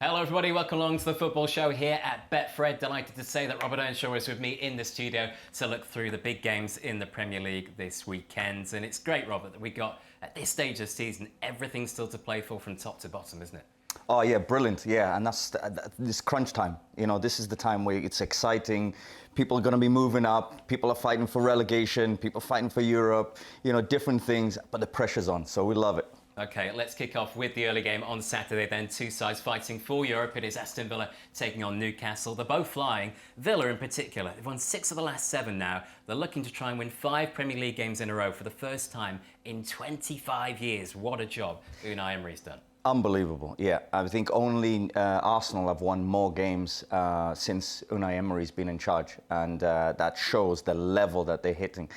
Hello everybody, welcome along to the football show here at Betfred. Delighted to say that Robert Earnshaw is with me in the studio to look through the big games in the Premier League this weekend. And it's great, Robert, that we got, at this stage of the season, everything still to play for from top to bottom, isn't it? Oh yeah, brilliant. Yeah, and that's this crunch time. You know, this is the time where it's exciting. People are going to be moving up. People are fighting for relegation. People are fighting for Europe. You know, different things, but the pressure's on, so we love it. Okay, let's kick off with the early game on Saturday then. Two sides fighting for Europe. It is Aston Villa taking on Newcastle. They're both flying. Villa in particular, they've won 6 of the last 7 now. They're looking to try and win 5 Premier League games in a row for the first time in 25 years. What a job Unai Emery's done. Unbelievable, yeah. I think only Arsenal have won more games since Unai Emery's been in charge, and that shows the level that they're hitting.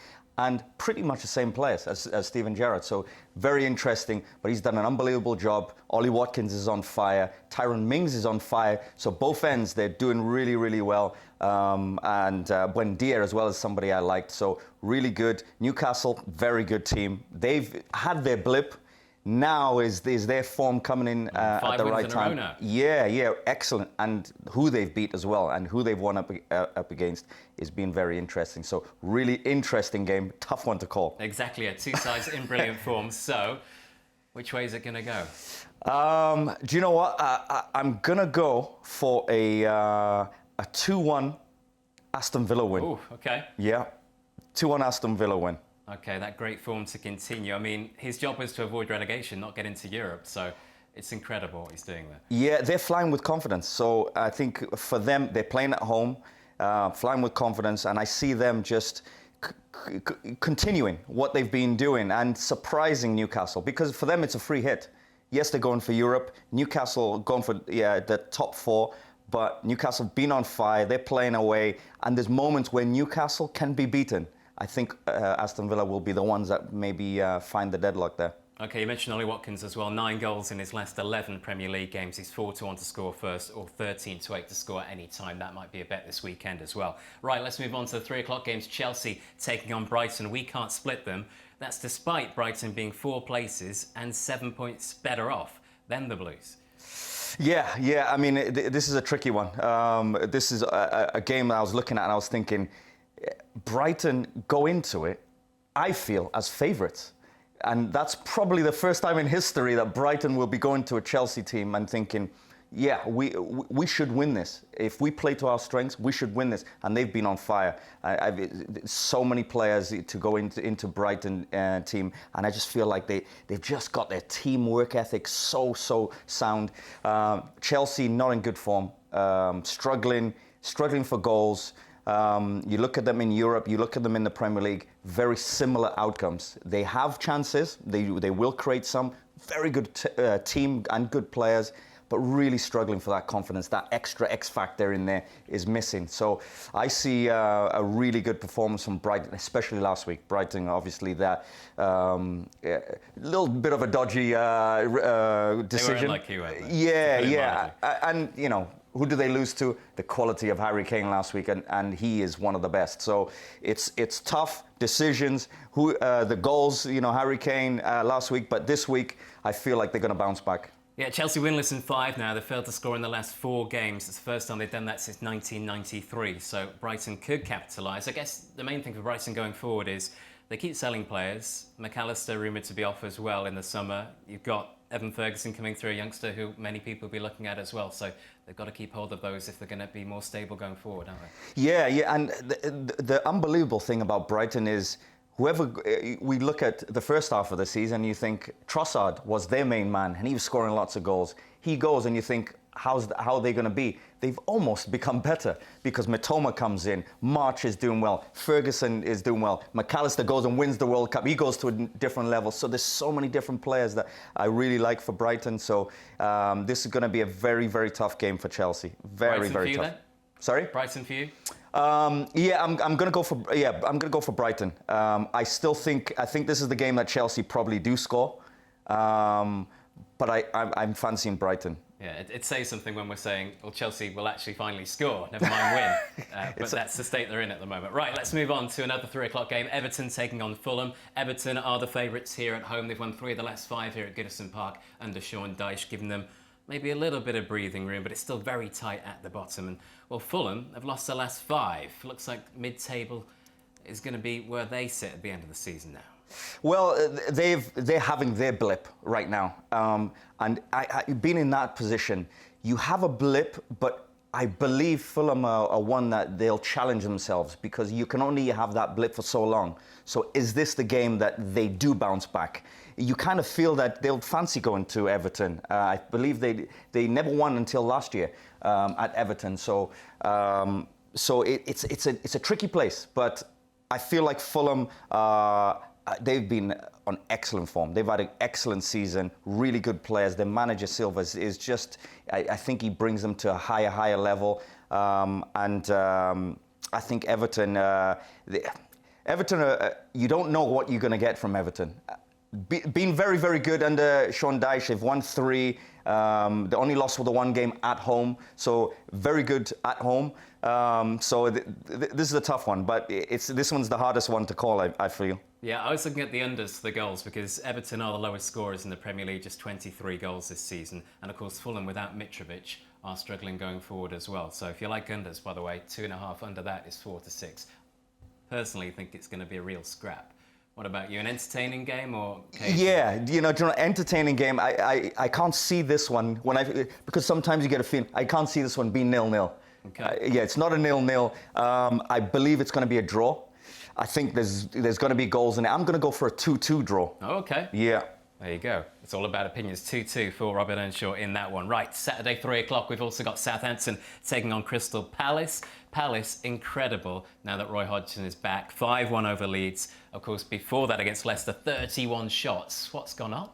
And pretty much the same players as Steven Gerrard. So very interesting, but he's done an unbelievable job. Ollie Watkins is on fire. Tyrone Mings is on fire. So both ends, they're doing really, really well. And Buendia as well as somebody I liked. So really good. Newcastle, very good team. They've had their blip. Now is their form coming in at the right time? Yeah, excellent. And who they've beat as well, and who they've won up against is being very interesting. So really interesting game, tough one to call. Exactly, 2 sides in brilliant form. So, which way is it going to go? Do you know what? I'm gonna go for a 2-1 Aston Villa win. Oh, okay. Yeah, 2-1 Aston Villa win. Okay, that great form to continue. I mean, his job was to avoid relegation, not get into Europe. So it's incredible what he's doing there. Yeah, they're flying with confidence. So I think for them, they're playing at home, flying with confidence. And I see them just continuing what they've been doing and surprising Newcastle. Because for them, it's a free hit. Yes, they're going for Europe. Newcastle going for the top 4. But Newcastle been on fire. They're playing away. And there's moments where Newcastle can be beaten. I think Aston Villa will be the ones that maybe find the deadlock there. Okay, you mentioned Ollie Watkins as well. 9 goals in his last 11 Premier League games. He's 4-1 to score first, or 13-8 to score at any time. That might be a bet this weekend as well. Right, let's move on to the 3 o'clock games. Chelsea taking on Brighton. We can't split them. That's despite Brighton being 4 places and 7 points better off than the Blues. Yeah. I mean, this is a tricky one. This is a game that I was looking at and I was thinking, Brighton go into it, I feel, as favourites. And that's probably the first time in history that Brighton will be going to a Chelsea team and thinking, yeah, we should win this. If we play to our strengths, we should win this. And they've been on fire. So many players to go into Brighton team. And I just feel like they've just got their teamwork ethic so sound. Chelsea, not in good form. Struggling for goals. You look at them in Europe, you look at them in the Premier League, very similar outcomes. They have chances, they will create some, very good team and good players, but really struggling for that confidence. That extra X factor in there is missing. So I see a really good performance from Brighton, especially last week. Brighton, obviously, that little bit of a dodgy decision. They weren't like you, weren't they? Yeah. And, you know, who do they lose to? The quality of Harry Kane last week, and he is one of the best. So it's tough decisions. The goals, you know, Harry Kane last week, but this week I feel like they're going to bounce back. Yeah, Chelsea winless in 5 now. They've failed to score in the last 4 games. It's the first time they've done that since 1993. So Brighton could capitalise. I guess the main thing for Brighton going forward is they keep selling players. McAllister rumoured to be off as well in the summer. You've got Evan Ferguson coming through, a youngster who many people will be looking at as well. So they've got to keep hold of those if they're going to be more stable going forward, aren't they? Yeah. And the unbelievable thing about Brighton is whoever we look at the first half of the season, you think Trossard was their main man and he was scoring lots of goals. He goes and you think, how are they going to be? They've almost become better because Mitoma comes in, March is doing well, Ferguson is doing well, McAllister goes and wins the World Cup. He goes to a different level. So there's so many different players that I really like for Brighton. So this is going to be a very, very tough game for Chelsea. Very tough. Then? Sorry? Brighton for you? Yeah, I'm going to go for Brighton. I think this is the game that Chelsea probably do score, but I'm fancying Brighton. Yeah, it says something when we're saying, well, Chelsea will actually finally score, never mind win. But that's the state they're in at the moment. Right, let's move on to another 3 o'clock game. Everton taking on Fulham. Everton are the favourites here at home. They've won 3 of the last 5 here at Goodison Park under Sean Dyche, giving them maybe a little bit of breathing room, but it's still very tight at the bottom. And, well, Fulham have lost their last 5. Looks like mid-table is going to be where they sit at the end of the season now. Well, they're having their blip right now. And being in that position, you have a blip, but I believe Fulham are one that they'll challenge themselves because you can only have that blip for so long. So is this the game that they do bounce back? You kind of feel that they'll fancy going to Everton. I believe they never won until last year at Everton. So it's a tricky place, but I feel like Fulham, they've been on excellent form. They've had an excellent season, really good players. Their manager, Silva, is just, I think he brings them to a higher level. I think Everton, you don't know what you're going to get from Everton. Been very, very good under Sean Dyche. They've won 3. They only lost for the 1 game at home, so very good at home. This is a tough one, but this one's the hardest one to call, I feel. Yeah, I was looking at the unders for the goals because Everton are the lowest scorers in the Premier League, just 23 goals this season. And of course, Fulham, without Mitrovic, are struggling going forward as well. So if you like unders, by the way, 2.5 under that is 4-6. Personally, I think it's going to be a real scrap. What about you? An entertaining game or? Yeah, entertaining game. I can't see this one because sometimes you get a feeling I can't see this one being 0-0. Okay. Yeah, it's not a 0-0. I believe it's going to be a draw. I think there's going to be goals in it. I'm going to go for a 2-2 draw. Oh, okay. Yeah. There you go. It's all about opinions. 2-2 for Robert Earnshaw in that one. Right, Saturday, 3 o'clock, we've also got Southampton taking on Crystal Palace. Palace, incredible now that Roy Hodgson is back. 5-1 over Leeds. Of course, before that against Leicester, 31 shots. What's gone on?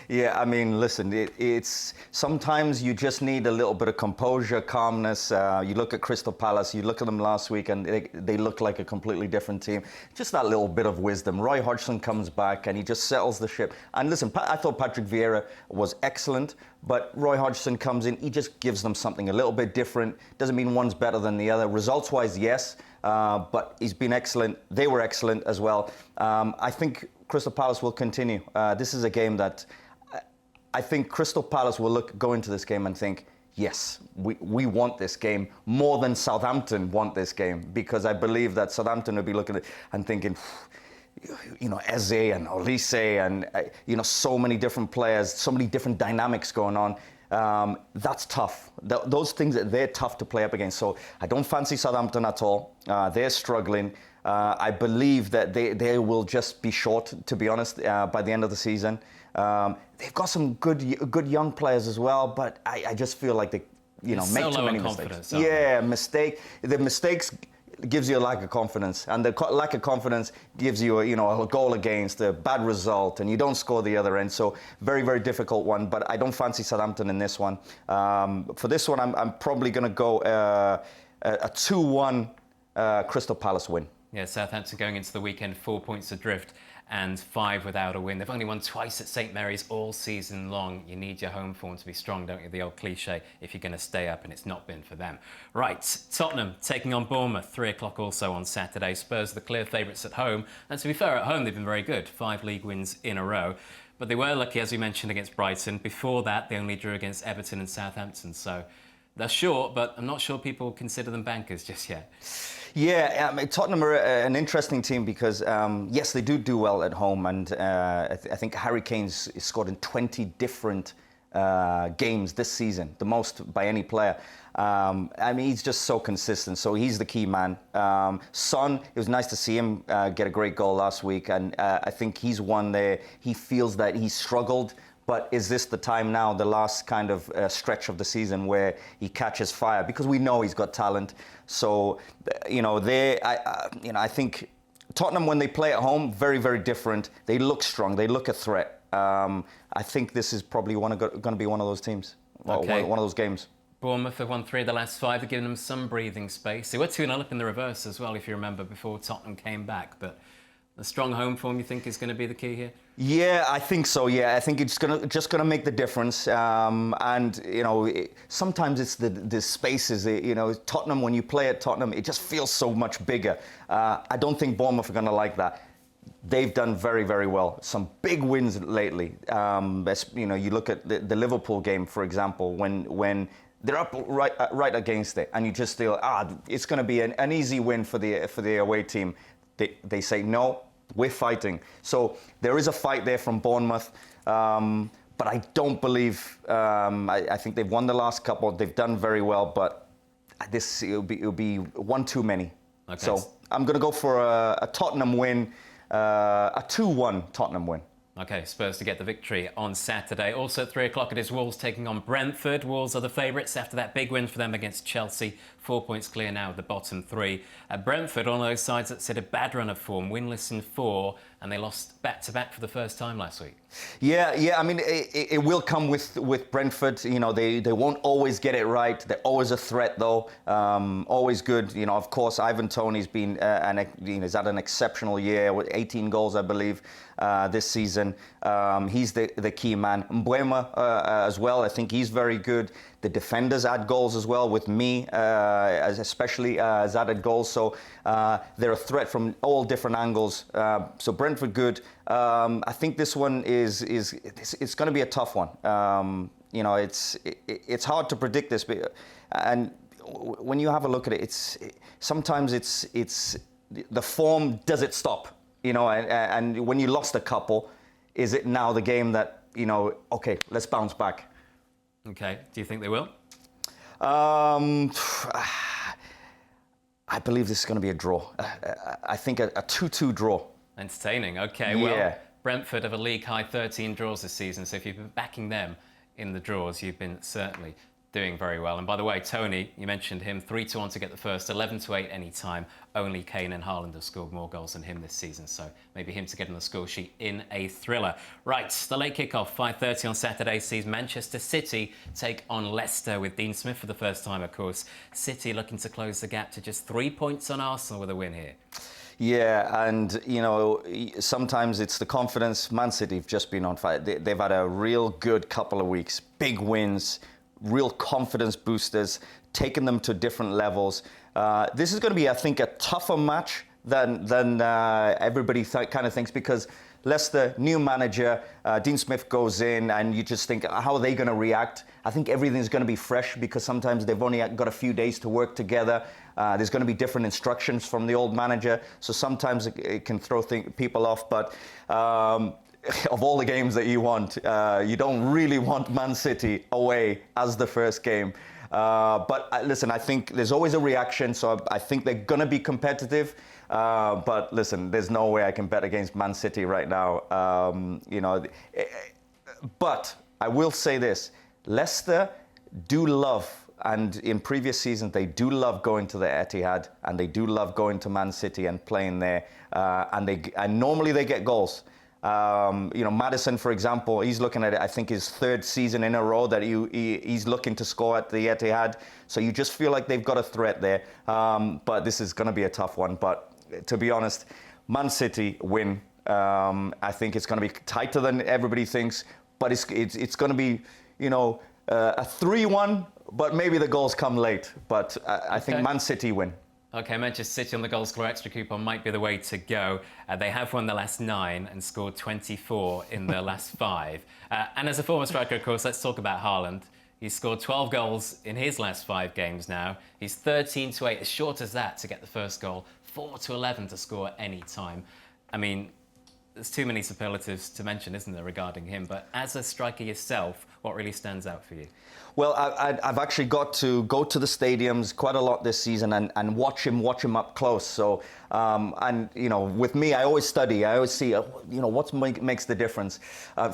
Yeah, I mean, listen, it's sometimes you just need a little bit of composure, calmness. You look at Crystal Palace, you look at them last week, and they look like a completely different team. Just that little bit of wisdom. Roy Hodgson comes back and he just settles the ship. And listen, I thought Patrick Vieira was excellent, but Roy Hodgson comes in, he just gives them something a little bit different. Doesn't mean one's better than the other. Results-wise, yes, but he's been excellent. They were excellent as well. I think Crystal Palace will continue. This is a game that I think Crystal Palace will go into this game and think, yes, we want this game more than Southampton want this game, because I believe that Southampton will be looking at it and thinking, Eze and Olise and, so many different players, so many different dynamics going on. That's tough. Those things, they're tough to play up against. So I don't fancy Southampton at all. They're struggling. I believe that they will just be short, to be honest, by the end of the season. They've got some good young players as well, but I just feel like they, make too many mistakes. Yeah, the mistakes gives you a lack of confidence, and the lack of confidence gives you a goal against, a bad result, and you don't score the other end. So very, very difficult one, but I don't fancy Southampton in this one. For this one, I'm probably going to go a 2-1 Crystal Palace win. Yeah, Southampton going into the weekend 4 points adrift and 5 without a win. They've only won twice at St Mary's all season long. You need your home form to be strong, don't you? The old cliche, if you're going to stay up, and it's not been for them. Right, Tottenham taking on Bournemouth, 3 o'clock also on Saturday. Spurs are the clear favourites at home. And to be fair, at home they've been very good. 5 league wins in a row. But they were lucky, as we mentioned, against Brighton. Before that, they only drew against Everton and Southampton. So they're short, but I'm not sure people consider them bankers just yet. Yeah, Tottenham are an interesting team because, yes, they do well at home. And I think Harry Kane's scored in 20 different games this season, the most by any player. He's just so consistent. So he's the key man. Son, it was nice to see him get a great goal last week. And I think he's one there. He feels that he's struggled. But is this the time now, the last kind of stretch of the season where he catches fire? Because we know he's got talent. So, I think Tottenham, when they play at home, very, very different. They look strong. They look a threat. I think this is probably going to be one of those teams, okay. One of those games. Bournemouth have won 3 of the last 5. They've given them some breathing space. They were 2-0 up in the reverse as well, if you remember, before Tottenham came back. But the strong home form, you think, is going to be the key here? Yeah, I think so. Yeah, I think it's just gonna make the difference. Sometimes it's the spaces. Tottenham, when you play at Tottenham, it just feels so much bigger. I don't think Bournemouth are gonna like that. they've done very, very well. Some big wins lately. You look at the Liverpool game, for example, when they're up right against it, and you just feel, it's going to be an easy win for the away team. They say, no, we're fighting. So there is a fight there from Bournemouth. But I don't believe, I think they've won the last couple. They've done very well, but it'll be one too many. Okay. So I'm going to go for a Tottenham win, a 2-1 Tottenham win. Okay, Spurs to get the victory on Saturday. Also at 3 o'clock, it is Wolves taking on Brentford. Wolves are the favourites after that big win for them against Chelsea. 4 points clear now of the bottom three. Brentford, one of those sides that set a bad run of form, winless in 4, and they lost back-to-back for the first time last week. Yeah. I mean, it will come with Brentford. You know, they won't always get it right. They're always a threat, though. Always good. You know, of course, Ivan Toney's been he's had an exceptional year with 18 goals, I believe, this season. He's the key man. Mbeumo as well. I think he's very good. The defenders add goals as well. With me, especially, has added goals. So they're a threat from all different angles. So Brentford good. I think this one is going to be a tough one. It's hard to predict this, and when you have a look at it, sometimes it's the form. Does it stop? You know, and when you lost a couple, is it now the game that okay, let's bounce back? Okay. Do you think they will? I believe this is going to be a draw. I think a 2-2 draw. Entertaining. Okay. Yeah. Well, Brentford have a league-high 13 draws this season, so if you've been backing them in the draws, you've been certainly doing very well. And by the way, Tony, you mentioned him, 3-1 to get the first, 11-8 any time. Only Kane and Haaland have scored more goals than him this season, so maybe him to get on the score sheet in a thriller. Right, the late kickoff, 5:30 on Saturday, sees Manchester City take on Leicester with Dean Smith for the first time, of course. City looking to close the gap to just 3 points on Arsenal with a win here. Yeah, and sometimes it's the confidence. Man City have just been on fire. They've had a real good couple of weeks, big wins, real confidence boosters, taking them to different levels. This is going to be, I think, a tougher match than everybody kind of thinks, because Leicester, new manager, Dean Smith goes in, and you just think, how are they going to react? I think everything's going to be fresh, because sometimes they've only got a few days to work together. There's going to be different instructions from the old manager, so sometimes it can throw people off. But of all the games that you want, you don't really want Man City away as the first game. But listen, I think there's always a reaction, so I think they're going to be competitive. But listen, there's no way I can bet against Man City right now. But I will say this, Leicester do love, and in previous seasons, they do love going to the Etihad, and they do love going to Man City and playing there. And normally they get goals. Maddison, for example, he's looking at it, I think, his third season in a row that he's looking to score at the Etihad. So you just feel like they've got a threat there. But this is going to be a tough one. But to be honest, Man City win. I think it's going to be tighter than everybody thinks. But it's going to be, a 3-1, but maybe the goals come late. But I think Man City win. Okay, Manchester City on the goal scorer extra coupon might be the way to go. They have won the last 9 and scored 24 in the last 5. And as a former striker, of course, let's talk about Haaland. He's scored 12 goals in his last 5 games now. He's 13-8, as short as that to get the first goal, 4-11 to score any time. I mean, there's too many superlatives to mention, isn't there, regarding him? But as a striker yourself, what really stands out for you? Well, I've actually got to go to the stadiums quite a lot this season and watch him up close. So, with me, I always study. I always see, what makes the difference.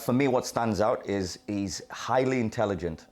For me, what stands out is he's highly intelligent.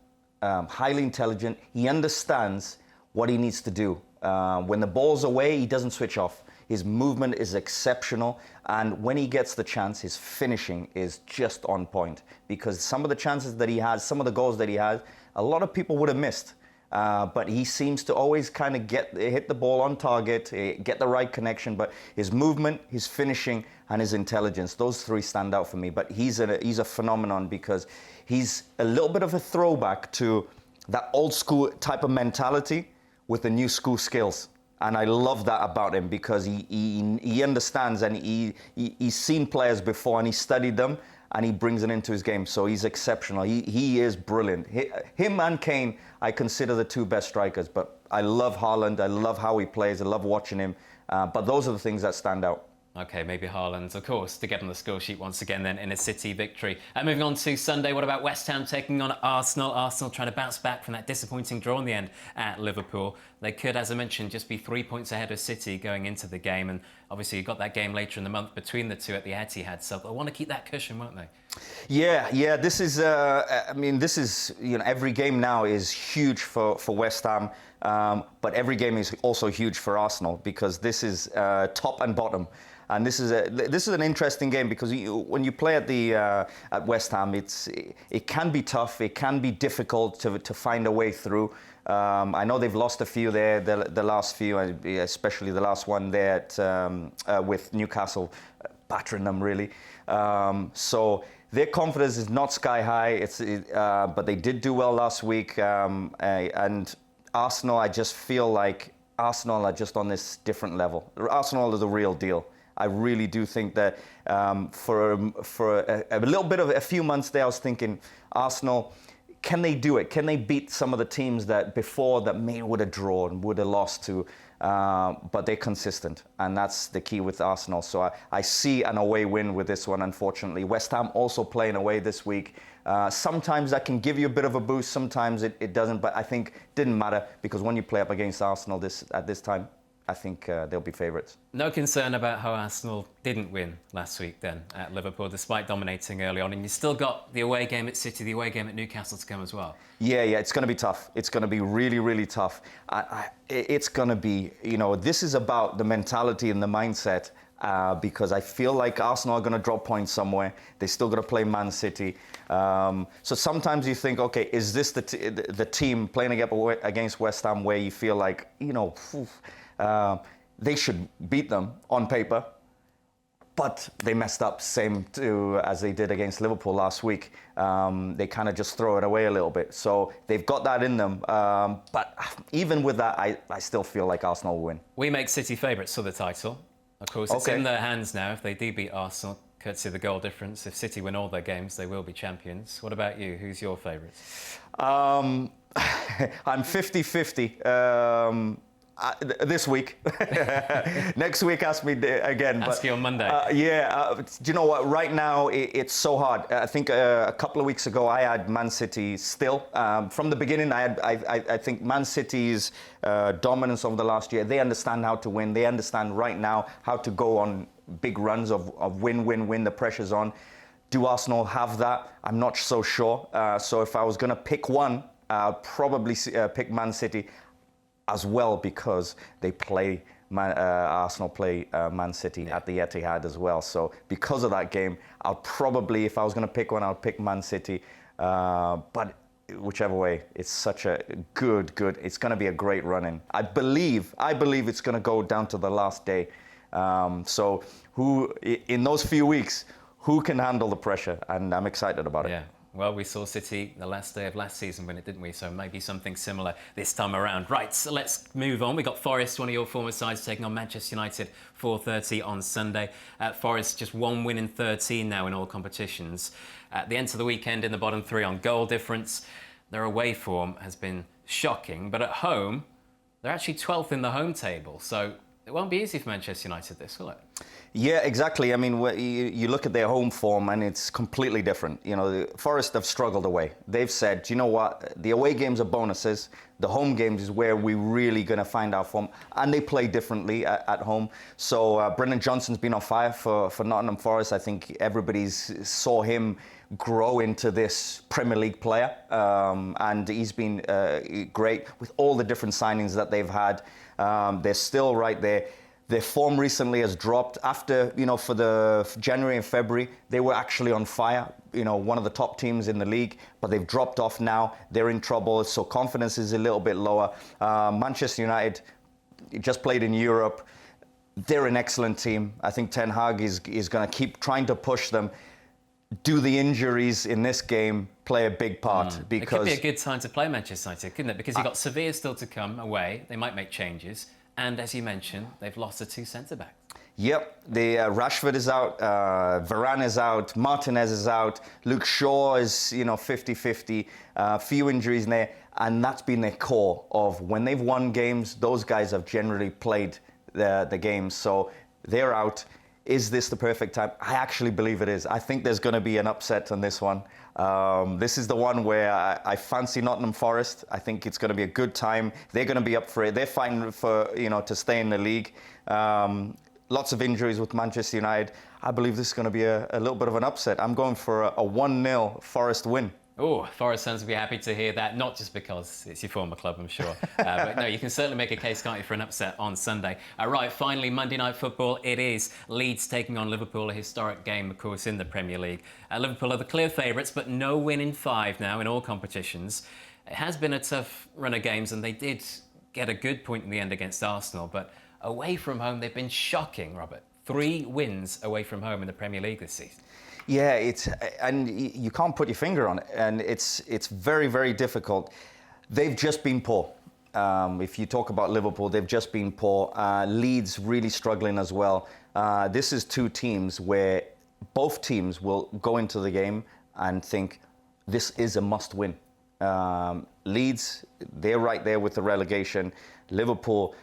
He understands what he needs to do. When the ball's away, he doesn't switch off. His movement is exceptional, and when he gets the chance, his finishing is just on point. Because some of the chances that he has, some of the goals that he has, a lot of people would have missed. But he seems to always kind of hit the ball on target, get the right connection. But his movement, his finishing, and his intelligence, those 3 stand out for me. But he's a phenomenon, because he's a little bit of a throwback to that old school type of mentality with the new school skills. And I love that about him because he understands, and he's seen players before and he studied them and he brings it into his game. So he's exceptional. He is brilliant. Him and Kane, I consider the two best strikers. But I love Haaland. I love how he plays. I love watching him. But those are the things that stand out. Okay, maybe Haaland, of course, to get on the score sheet once again then in a City victory. Moving on to Sunday, what about West Ham taking on Arsenal? Arsenal trying to bounce back from that disappointing draw in the end at Liverpool. They could, as I mentioned, just be 3 points ahead of City going into the game. And obviously you've got that game later in the month between the two at the Etihad. So they'll want to keep that cushion, won't they? Yeah. This is, every game now is huge for West Ham. But every game is also huge for Arsenal because this is top and bottom. And this is an interesting game because when you play at West Ham, it can be tough. It can be difficult to find a way through. I know they've lost a few there, the last few, especially the last one there with Newcastle, battering them really. So their confidence is not sky high. But they did do well last week. And Arsenal, I just feel like Arsenal are just on this different level. Arsenal is the real deal. I really do think that for a little bit of a few months there, I was thinking, Arsenal, can they do it? Can they beat some of the teams that before that may would have drawn, would have lost to? But they're consistent, and that's the key with Arsenal. So I see an away win with this one, unfortunately. West Ham also playing away this week. Sometimes that can give you a bit of a boost, sometimes it doesn't, but I think it didn't matter because when you play up against Arsenal at this time, I think they'll be favourites. No concern about how Arsenal didn't win last week then at Liverpool, despite dominating early on. And you still got the away game at City, the away game at Newcastle to come as well. Yeah, it's going to be tough. It's going to be really, really tough. It's going to be, this is about the mentality and the mindset because I feel like Arsenal are going to drop points somewhere. They're still going to play Man City. So sometimes you think, okay, is this the team playing against West Ham where you feel like, they should beat them on paper, but they messed up, same as they did against Liverpool last week. They kind of just throw it away a little bit. So they've got that in them. But even with that, I still feel like Arsenal will win. We make City favourites for the title. Of course, it's in their hands now. If they do beat Arsenal, courtesy of the goal difference, if City win all their games, they will be champions. What about you? Who's your favourite? I'm 50-50. This week. Next week, ask me again. Ask you on Monday. Do you know what? Right now, it's so hard. I think a couple of weeks ago, I had Man City still. From the beginning, I think Man City's dominance over the last year, they understand how to win. They understand right now how to go on big runs of win. The pressure's on. Do Arsenal have that? I'm not so sure. So if I was going to pick one, I'll probably pick Man City as well because they play Arsenal play Man City at the Etihad as well. So because of that game, I'll probably, if I was going to pick one, I'll pick Man City. But whichever way, it's such a good. It's going to be a great run-in. I believe it's going to go down to the last day. So who in those few weeks, who can handle the pressure? And I'm excited about it. Yeah. Well, we saw City the last day of last season win it, didn't we? So maybe something similar this time around. Right, so let's move on. We got Forest, one of your former sides, taking on Manchester United, 4:30 on Sunday. Forest just one win in 13 now in all competitions. At the end of the weekend in the bottom three on goal difference. Their away form has been shocking, but at home, they're actually 12th in the home table. So it won't be easy for Manchester United, this, will it? Yeah, exactly. I mean, you look at their home form and it's completely different. Forest have struggled away. They've said, you know what, the away games are bonuses. The home games is where we're really going to find our form. And they play differently at home. So Brendan Johnson's been on fire for Nott'm Forest. I think everybody's saw him grow into this Premier League player. And he's been great with all the different signings that they've had. They're still right there. Their form recently has dropped. After, for the January and February, they were actually on fire, one of the top teams in the league, but they've dropped off now. They're in trouble, so confidence is a little bit lower. Manchester United just played in Europe. They're an excellent team. I think Ten Hag is going to keep trying to push them. Do the injuries in this game play a big part? Because it could be a good time to play Manchester United, couldn't it? Because you've got Sevilla still to come away. They might make changes. And as you mentioned, they've lost the two centre-backs. Yep, the Rashford is out, Varane is out, Martinez is out, Luke Shaw is, 50-50, few injuries in there, and that's been their core of when they've won games, those guys have generally played the games, so they're out. Is this the perfect time? I actually believe it is. I think there's going to be an upset on this one. This is the one where I fancy Nottingham Forest. I think it's going to be a good time. They're going to be up for it. They're fighting for, to stay in the league. Lots of injuries with Manchester United. I believe this is going to be a little bit of an upset. I'm going for a 1-0 Forest win. Oh, Forest fans will be happy to hear that, not just because it's your former club, I'm sure. But no, you can certainly make a case, can't you, for an upset on Sunday. Right, finally, Monday Night Football. It is Leeds taking on Liverpool, a historic game, of course, in the Premier League. Liverpool are the clear favourites, but no win in 5 now in all competitions. It has been a tough run of games, and they did get a good point in the end against Arsenal, but away from home, they've been shocking, Robert. 3 wins away from home in the Premier League this season. Yeah, and you can't put your finger on it, and it's very, very difficult. They've just been poor. If you talk about Liverpool, they've just been poor. Leeds really struggling as well. This is 2 teams where both teams will go into the game and think this is a must-win. Leeds, they're right there with the relegation. Liverpool,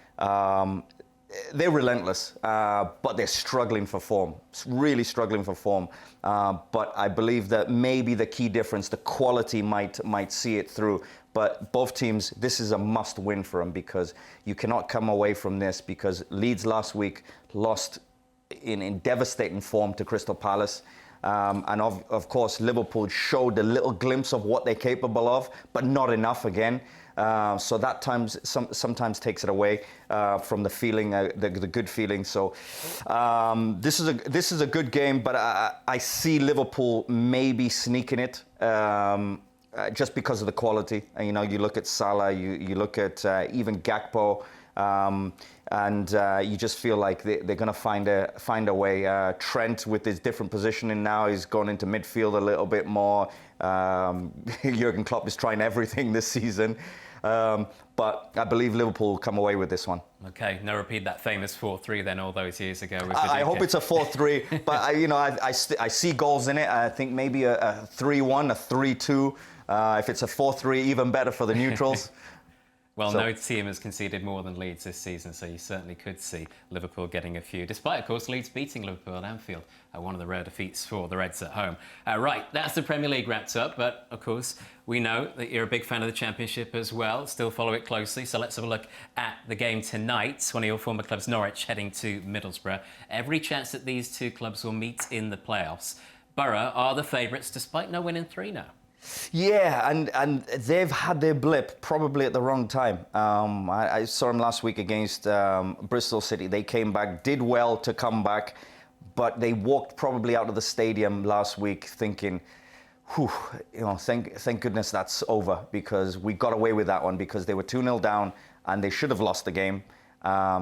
they're relentless, but they're struggling for form, really struggling for form. But I believe that maybe the key difference, the quality might see it through. But both teams, this is a must-win for them because you cannot come away from this because Leeds last week lost in devastating form to Crystal Palace. And of course, Liverpool showed a little glimpse of what they're capable of, but not enough again. So that sometimes takes it away from the feeling, the good feeling. So this is a good game, but I see Liverpool maybe sneaking it just because of the quality. And, you look at Salah, you look at even Gakpo. And you just feel like they're going to find a way. Trent, with his different positioning now, he's gone into midfield a little bit more. Jurgen Klopp is trying everything this season. But I believe Liverpool will come away with this one. Okay, now repeat that famous 4-3 then all those years ago. I hope it's a 4-3, but I see goals in it. I think maybe a 3-1, a 3-2. If it's a 4-3, even better for the neutrals. Well, no team has conceded more than Leeds this season, so you certainly could see Liverpool getting a few, despite, of course, Leeds beating Liverpool at Anfield, one of the rare defeats for the Reds at home. Right, that's the Premier League wrapped up, but, of course, we know that you're a big fan of the Championship as well, still follow it closely, so let's have a look at the game tonight. One of your former clubs, Norwich, heading to Middlesbrough. Every chance that these 2 clubs will meet in the playoffs. Borough are the favourites, despite no win in 3 now. Yeah, and they've had their blip probably at the wrong time. I saw them last week against Bristol City. They came back, did well to come back, but they walked probably out of the stadium last week thinking, whew, thank goodness that's over, because we got away with that one because they were 2-0 down and they should have lost the game.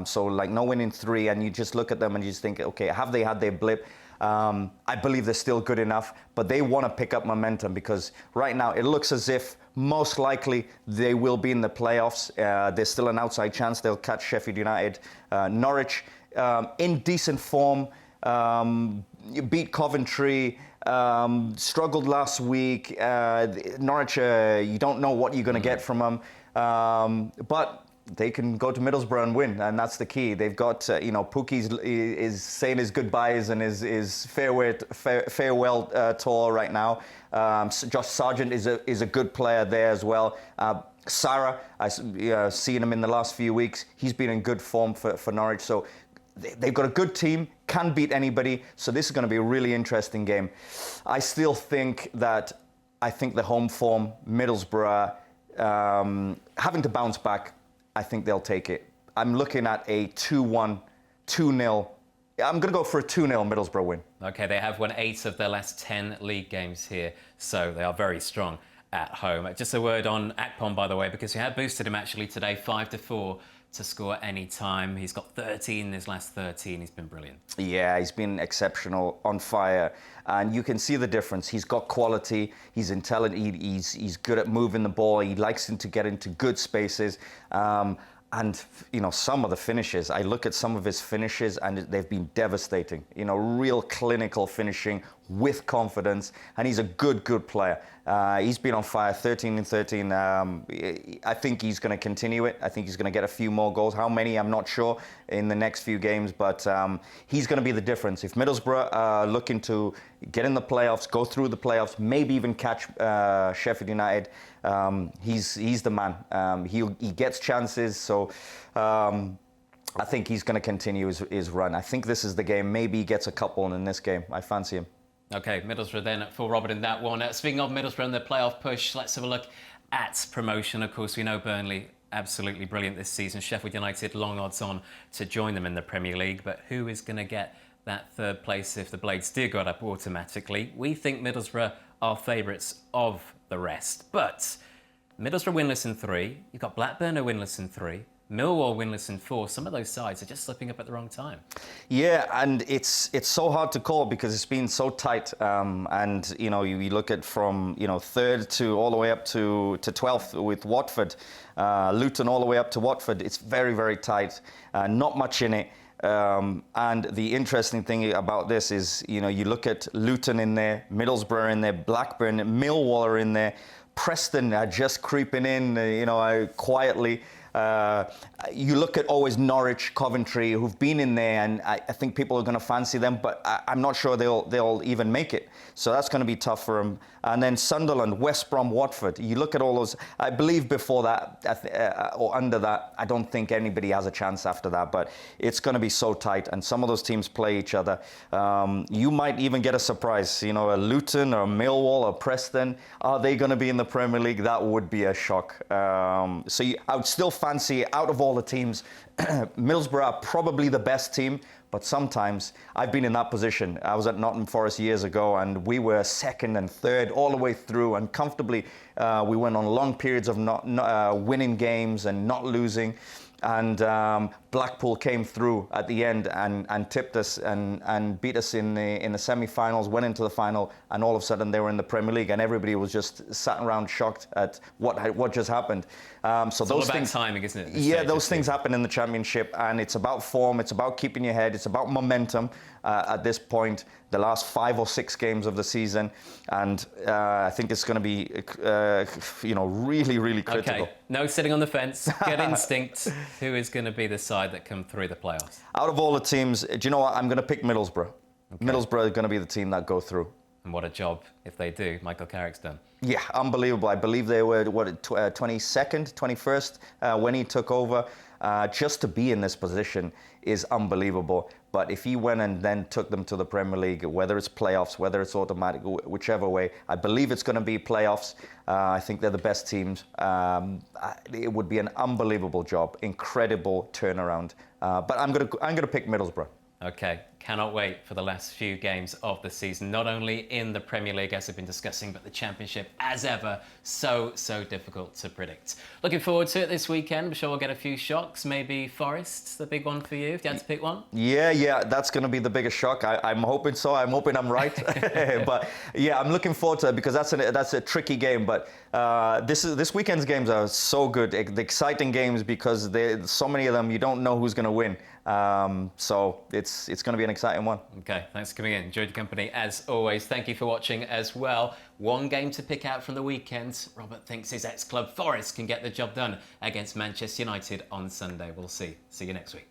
So like no win in 3, and you just look at them and you just think, okay, have they had their blip? I believe they're still good enough, but they want to pick up momentum because right now it looks as if most likely they will be in the playoffs. There's still an outside chance they'll catch Sheffield United. Norwich in decent form, beat Coventry, struggled last week. Norwich, you don't know what you're going to get from them, but they can go to Middlesbrough and win, and that's the key. They've got, Pukki's is saying his goodbyes and his farewell tour right now. Josh Sargent is a good player there as well. Sarah, I've seen him in the last few weeks. He's been in good form for Norwich. So they've got a good team, can beat anybody. So this is going to be a really interesting game. I still think the home form, Middlesbrough, having to bounce back, I think they'll take it. I'm looking at a 2-1, 2-0. I'm going to go for a 2-0 Middlesbrough win. Okay, they have won 8 of their last 10 league games here, so they are very strong at home. Just a word on Akpom, by the way, because we have boosted him actually today, 5-4 to score any time. He's got 13 in his last 13. He's been brilliant. Yeah, he's been exceptional, on fire. And you can see the difference. He's got quality. He's intelligent. He's good at moving the ball. He likes to get into good spaces. And, some of the finishes, I look at some of his finishes and they've been devastating. Real clinical finishing with confidence. And he's a good player. He's been on fire, 13 and 13. I think he's going to continue it. I think he's going to get a few more goals. How many, I'm not sure in the next few games. But he's going to be the difference. If Middlesbrough are looking to get in the playoffs, go through the playoffs, maybe even catch Sheffield United, he's the man. He gets chances. So I think he's going to continue his run. I think this is the game. Maybe he gets a couple in this game. I fancy him. Okay, Middlesbrough then for Robert in that one. Speaking of Middlesbrough and the playoff push, let's have a look at promotion. Of course, we know Burnley absolutely brilliant this season. Sheffield United long odds on to join them in the Premier League. But who is going to get that third place if the Blades do go up automatically? We think Middlesbrough are favourites of the rest. But Middlesbrough winless in 3. You've got Blackburn are winless in 3. Millwall winless in 4. Some of those sides are just slipping up at the wrong time. Yeah, and it's so hard to call because it's been so tight. And you look at from 3rd to all the way up to 12th with Watford, Luton all the way up to Watford. It's very, very tight. Not much in it. And the interesting thing about this is, you look at Luton in there, Middlesbrough in there, Blackburn, Millwall are in there, Preston are just creeping in, quietly. You look at always Norwich, Coventry, who've been in there, and I think people are going to fancy them, but I'm not sure they'll even make it. So that's going to be tough for them. And then Sunderland, West Brom, Watford. You look at all those. I believe before that or under that, I don't think anybody has a chance after that. But it's going to be so tight, and some of those teams play each other. You might even get a surprise. A Luton or Millwall or Preston. Are they going to be in the Premier League? That would be a shock. I would still fancy, out of all the teams, Middlesbrough are probably the best team, but sometimes I've been in that position. I was at Nott'm Forest years ago, and we were 2nd and 3rd all the way through, and comfortably we went on long periods of not winning games and not losing. And Blackpool came through at the end and tipped us and beat us in the semi-finals, went into the final, and all of a sudden they were in the Premier League, and everybody was just sat around shocked at what just happened. So it's those all about things, timing, isn't it? Yeah, those things happen in the Championship, and it's about form, it's about keeping your head, it's about momentum. At this point, the last 5 or 6 games of the season, and I think it's going to be, really, really critical. Okay, no sitting on the fence, gut instinct. Who is going to be the side that come through the playoffs? Out of all the teams, do you know what? I'm going to pick Middlesbrough. Okay. Middlesbrough are going to be the team that go through. And what a job, if they do, Michael Carrick's done. Yeah, unbelievable. I believe they were, 22nd, 21st when he took over. Just to be in this position is unbelievable. But if he went and then took them to the Premier League, whether it's playoffs, whether it's automatic, whichever way, I believe it's going to be playoffs. I think they're the best teams. It would be an unbelievable job, incredible turnaround. But I'm going to pick Middlesbrough. Okay, cannot wait for the last few games of the season, not only in the Premier League, as we've been discussing, but the Championship, as ever, so difficult to predict. Looking forward to it this weekend. I'm sure we'll get a few shocks. Maybe Forest, the big one for you, if you had to pick one? Yeah, that's going to be the biggest shock. I'm hoping so. I'm hoping I'm right. But yeah, I'm looking forward to it because that's a tricky game. But this weekend's games are so good, the exciting games, because so many of them, you don't know who's going to win. So it's going to be an exciting one. Okay, thanks for coming in. Enjoyed the company as always. Thank you for watching as well. One game to pick out from the weekend. Robert thinks his ex-club Forest can get the job done against Manchester United on Sunday. We'll see. See you next week.